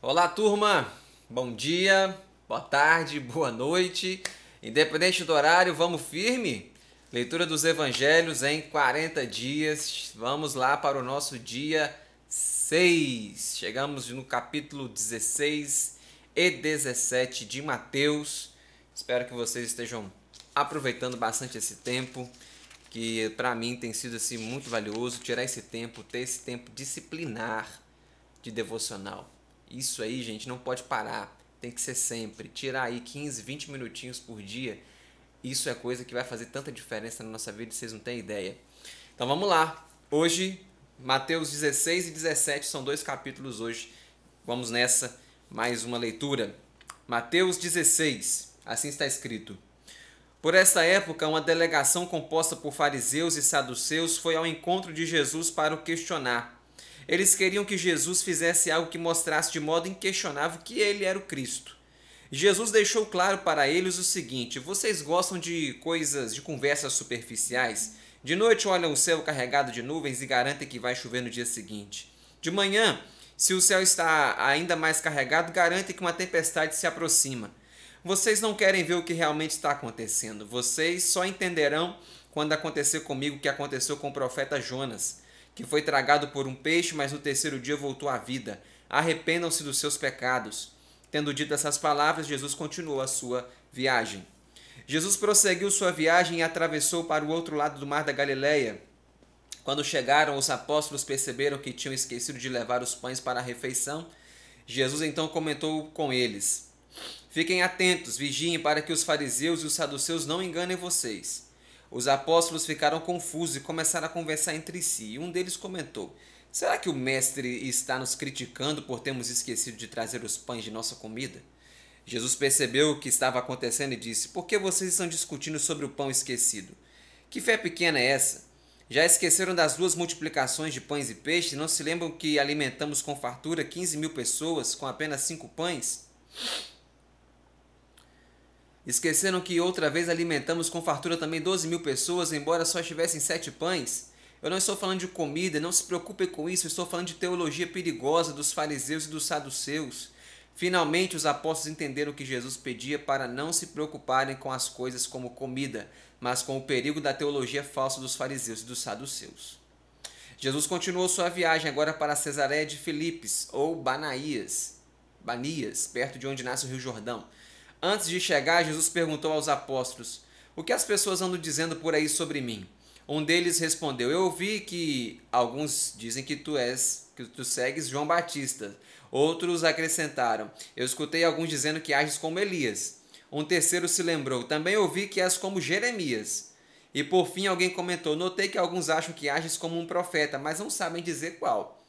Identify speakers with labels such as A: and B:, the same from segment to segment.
A: Olá, turma! Bom dia, boa tarde, boa noite. Independente do horário, vamos firme? Leitura dos Evangelhos em 40 dias. Vamos lá para o nosso dia 6. Chegamos no capítulo 16 e 17 de Mateus. Espero que vocês estejam aproveitando bastante esse tempo, que para mim tem sido assim muito valioso tirar esse tempo, ter esse tempo disciplinar de devocional. Isso aí, gente, não pode parar. Tem que ser sempre. Tirar aí 15, 20 minutinhos por dia. Isso é coisa que vai fazer tanta diferença na nossa vida, vocês não têm ideia. Então vamos lá. Hoje, Mateus 16 e 17 são dois capítulos hoje. Vamos nessa, mais uma leitura. Mateus 16, assim está escrito. Por esta época, uma delegação composta por fariseus e saduceus foi ao encontro de Jesus para o questionar. Eles queriam que Jesus fizesse algo que mostrasse de modo inquestionável que ele era o Cristo. Jesus deixou claro para eles o seguinte: vocês gostam de coisas, de conversas superficiais? De noite olham o céu carregado de nuvens e garantem que vai chover no dia seguinte. De manhã, se o céu está ainda mais carregado, garantem que uma tempestade se aproxima. Vocês não querem ver o que realmente está acontecendo. Vocês só entenderão quando acontecer comigo o que aconteceu com o profeta Jonas, que foi tragado por um peixe, mas no terceiro dia voltou à vida. Arrependam-se dos seus pecados. Tendo dito essas palavras, Jesus continuou a sua viagem. Jesus prosseguiu sua viagem e atravessou para o outro lado do mar da Galileia. Quando chegaram, os apóstolos perceberam que tinham esquecido de levar os pães para a refeição. Jesus então comentou com eles: fiquem atentos, vigiem para que os fariseus e os saduceus não enganem vocês. Os apóstolos ficaram confusos e começaram a conversar entre si. E um deles comentou: será que o mestre está nos criticando por termos esquecido de trazer os pães de nossa comida? Jesus percebeu o que estava acontecendo e disse: por que vocês estão discutindo sobre o pão esquecido? Que fé pequena é essa? Já esqueceram das duas multiplicações de pães e peixes? Não se lembram que alimentamos com fartura 15.000 pessoas com apenas 5 pães? Esqueceram que outra vez alimentamos com fartura também 12.000 pessoas, embora só tivessem 7 pães? Eu não estou falando de comida, não se preocupem com isso, eu estou falando de teologia perigosa dos fariseus e dos saduceus. Finalmente os apóstolos entenderam que Jesus pedia para não se preocuparem com as coisas como comida, mas com o perigo da teologia falsa dos fariseus e dos saduceus. Jesus continuou sua viagem agora para Cesareia de Filipos, ou Banias, perto de onde nasce o Rio Jordão. Antes de chegar, Jesus perguntou aos apóstolos: o que as pessoas andam dizendo por aí sobre mim? Um deles respondeu: eu ouvi que alguns dizem que tu segues João Batista. Outros acrescentaram: eu escutei alguns dizendo que ages como Elias. Um terceiro se lembrou: também ouvi que és como Jeremias. E por fim alguém comentou: notei que alguns acham que ages como um profeta, mas não sabem dizer qual.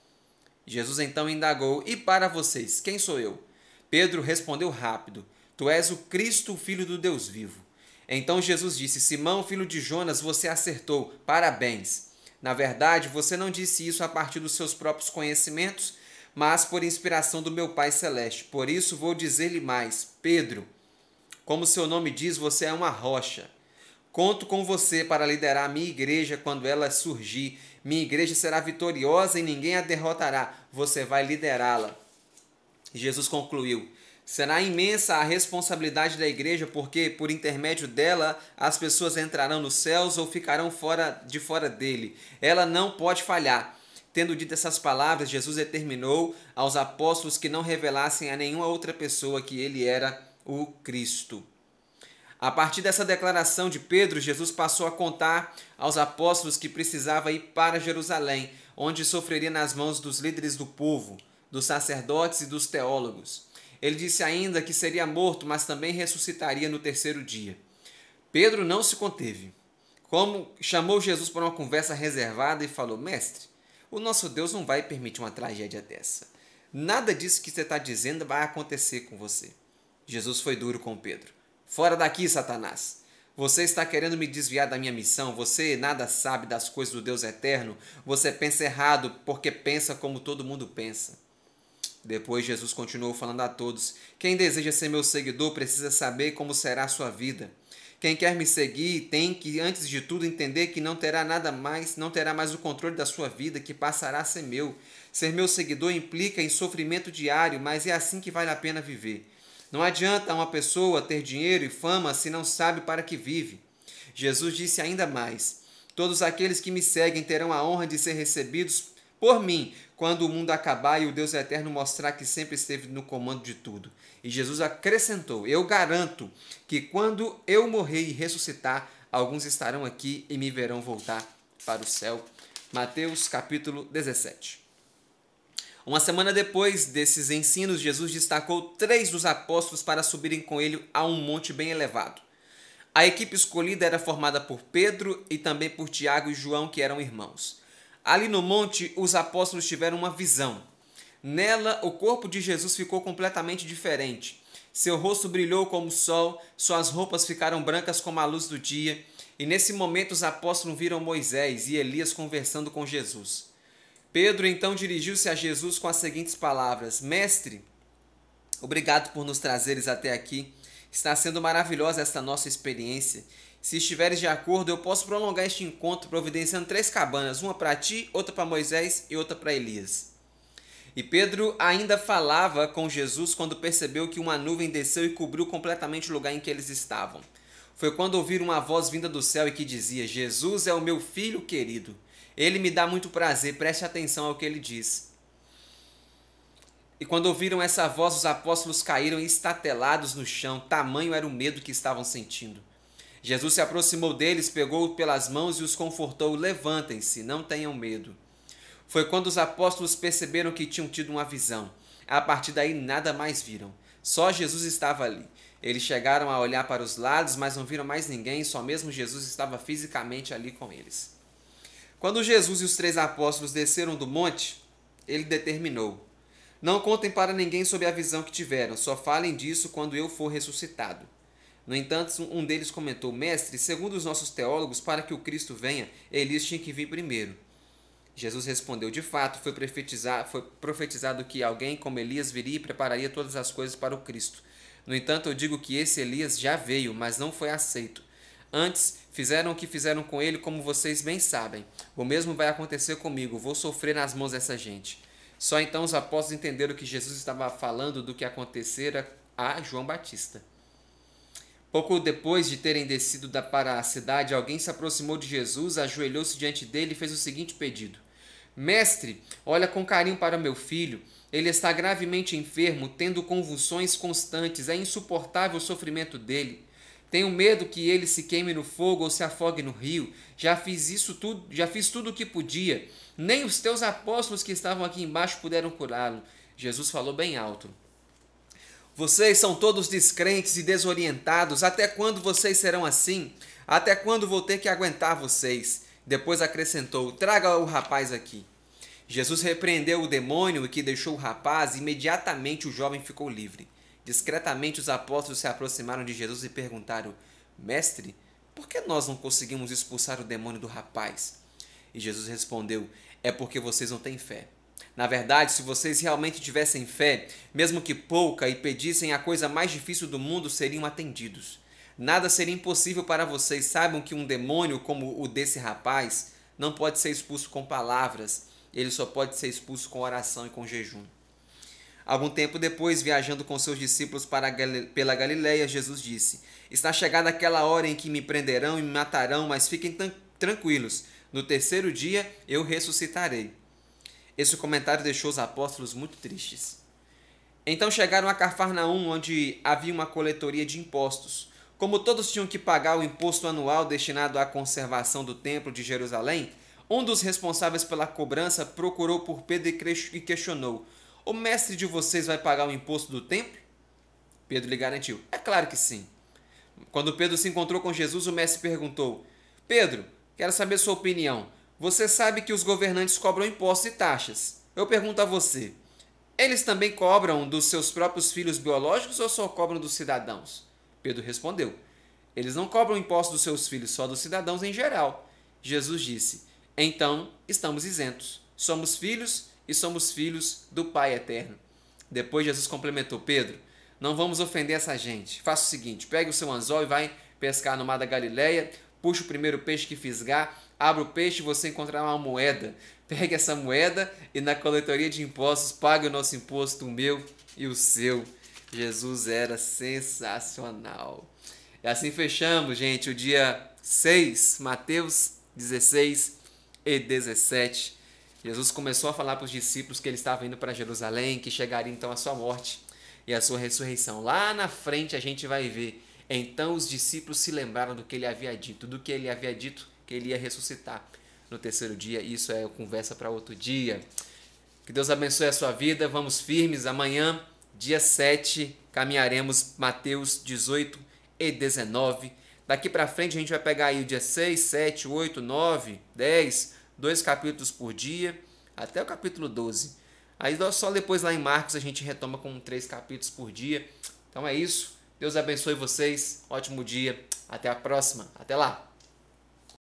A: Jesus então indagou: e para vocês, quem sou eu? Pedro respondeu rápido: tu és o Cristo, o Filho do Deus vivo. Então Jesus disse: Simão, filho de Jonas, você acertou. Parabéns. Na verdade, você não disse isso a partir dos seus próprios conhecimentos, mas por inspiração do meu Pai Celeste. Por isso vou dizer-lhe mais: Pedro, como seu nome diz, você é uma rocha. Conto com você para liderar a minha igreja quando ela surgir. Minha igreja será vitoriosa e ninguém a derrotará. Você vai liderá-la. Jesus concluiu: será imensa a responsabilidade da igreja, porque por intermédio dela as pessoas entrarão nos céus ou ficarão de fora dele. Ela não pode falhar. Tendo dito essas palavras, Jesus determinou aos apóstolos que não revelassem a nenhuma outra pessoa que ele era o Cristo. A partir dessa declaração de Pedro, Jesus passou a contar aos apóstolos que precisava ir para Jerusalém, onde sofreria nas mãos dos líderes do povo, dos sacerdotes e dos teólogos. Ele disse ainda que seria morto, mas também ressuscitaria no terceiro dia. Pedro não se conteve. Como chamou Jesus para uma conversa reservada e falou: mestre, o nosso Deus não vai permitir uma tragédia dessa. Nada disso que você está dizendo vai acontecer com você. Jesus foi duro com Pedro. Fora daqui, Satanás! Você está querendo me desviar da minha missão? Você nada sabe das coisas do Deus eterno? Você pensa errado porque pensa como todo mundo pensa. Depois Jesus continuou falando a todos: quem deseja ser meu seguidor precisa saber como será a sua vida. Quem quer me seguir tem que, antes de tudo, entender que não terá mais o controle da sua vida, que passará a ser meu. Ser meu seguidor implica em sofrimento diário, mas é assim que vale a pena viver. Não adianta uma pessoa ter dinheiro e fama se não sabe para que vive. Jesus disse ainda mais: todos aqueles que me seguem terão a honra de ser recebidos por mim, quando o mundo acabar e o Deus eterno mostrar que sempre esteve no comando de tudo. E Jesus acrescentou: eu garanto que quando eu morrer e ressuscitar, alguns estarão aqui e me verão voltar para o céu. Mateus capítulo 17. Uma semana depois desses ensinos, Jesus destacou 3 dos apóstolos para subirem com ele a um monte bem elevado. A equipe escolhida era formada por Pedro e também por Tiago e João, que eram irmãos. Ali no monte, os apóstolos tiveram uma visão. Nela, o corpo de Jesus ficou completamente diferente. Seu rosto brilhou como o sol, suas roupas ficaram brancas como a luz do dia, e nesse momento os apóstolos viram Moisés e Elias conversando com Jesus. Pedro então dirigiu-se a Jesus com as seguintes palavras: Mestre, obrigado por nos trazeres até aqui. Está sendo maravilhosa esta nossa experiência. Se estiveres de acordo, eu posso prolongar este encontro providenciando 3 cabanas, uma para ti, outra para Moisés e outra para Elias. E Pedro ainda falava com Jesus quando percebeu que uma nuvem desceu e cobriu completamente o lugar em que eles estavam. Foi quando ouviram uma voz vinda do céu e que dizia: Jesus é o meu filho querido. Ele me dá muito prazer, preste atenção ao que ele diz. E quando ouviram essa voz, os apóstolos caíram estatelados no chão, tamanho era o medo que estavam sentindo. Jesus se aproximou deles, pegou-os pelas mãos e os confortou: levantem-se, não tenham medo. Foi quando os apóstolos perceberam que tinham tido uma visão. A partir daí nada mais viram. Só Jesus estava ali. Eles chegaram a olhar para os lados, mas não viram mais ninguém, só mesmo Jesus estava fisicamente ali com eles. Quando Jesus e os 3 apóstolos desceram do monte, ele determinou: não contem para ninguém sobre a visão que tiveram, só falem disso quando eu for ressuscitado. No entanto, um deles comentou: Mestre, segundo os nossos teólogos, para que o Cristo venha, Elias tinha que vir primeiro. Jesus respondeu: de fato, foi profetizado que alguém como Elias viria e prepararia todas as coisas para o Cristo. No entanto, eu digo que esse Elias já veio, mas não foi aceito. Antes, fizeram o que fizeram com ele, como vocês bem sabem. O mesmo vai acontecer comigo, vou sofrer nas mãos dessa gente. Só então os apóstolos entenderam que Jesus estava falando do que acontecera a João Batista. Pouco depois de terem descido para a cidade, alguém se aproximou de Jesus, ajoelhou-se diante dele e fez o seguinte pedido: Mestre, olha com carinho para meu filho. Ele está gravemente enfermo, tendo convulsões constantes. É insuportável o sofrimento dele. Tenho medo que ele se queime no fogo ou se afogue no rio. Já fiz tudo o que podia. Nem os teus apóstolos que estavam aqui embaixo puderam curá-lo. Jesus falou bem alto: vocês são todos descrentes e desorientados. Até quando vocês serão assim? Até quando vou ter que aguentar vocês? Depois acrescentou: traga o rapaz aqui. Jesus repreendeu o demônio que deixou o rapaz e imediatamente o jovem ficou livre. Discretamente os apóstolos se aproximaram de Jesus e perguntaram: Mestre, por que nós não conseguimos expulsar o demônio do rapaz? E Jesus respondeu: é porque vocês não têm fé. Na verdade, se vocês realmente tivessem fé, mesmo que pouca, e pedissem a coisa mais difícil do mundo, seriam atendidos. Nada seria impossível para vocês. Saibam que um demônio como o desse rapaz não pode ser expulso com palavras, ele só pode ser expulso com oração e com jejum. Algum tempo depois, viajando com seus discípulos pela Galileia, Jesus disse: está chegada aquela hora em que me prenderão e me matarão, mas fiquem tranquilos, no 3º dia eu ressuscitarei. Esse comentário deixou os apóstolos muito tristes. Então chegaram a Cafarnaum, onde havia uma coletoria de impostos. Como todos tinham que pagar o imposto anual destinado à conservação do templo de Jerusalém, um dos responsáveis pela cobrança procurou por Pedro e questionou: o mestre de vocês vai pagar o imposto do templo? Pedro lhe garantiu: é claro que sim. Quando Pedro se encontrou com Jesus, o mestre perguntou: Pedro, quero saber sua opinião. Você sabe que os governantes cobram impostos e taxas. Eu pergunto a você: eles também cobram dos seus próprios filhos biológicos ou só cobram dos cidadãos? Pedro respondeu: eles não cobram impostos dos seus filhos, só dos cidadãos em geral. Jesus disse: então estamos isentos. Somos filhos e somos filhos do Pai eterno. Depois Jesus complementou: Pedro, não vamos ofender essa gente. Faça o seguinte: pegue o seu anzol e vai pescar no mar da Galileia, puxa o primeiro peixe que fisgar, abra o peixe e você encontrará uma moeda. Pegue essa moeda e na coletoria de impostos pague o nosso imposto, o meu e o seu. Jesus era sensacional. E assim fechamos, gente, o dia 6, Mateus 16 e 17. Jesus começou a falar para os discípulos que ele estava indo para Jerusalém, que chegaria então a sua morte e a sua ressurreição. Lá na frente a gente vai ver. Então os discípulos se lembraram do que ele havia dito, que ele ia ressuscitar no terceiro dia. Isso é conversa para outro dia. Que Deus abençoe a sua vida. Vamos firmes. Amanhã, dia 7, caminharemos Mateus 18 e 19. Daqui para frente a gente vai pegar aí o dia 6, 7, 8, 9, 10, 2 capítulos por dia, até o capítulo 12. Aí só depois lá em Marcos a gente retoma com 3 capítulos por dia. Então é isso. Deus abençoe vocês. Ótimo dia. Até a próxima. Até lá.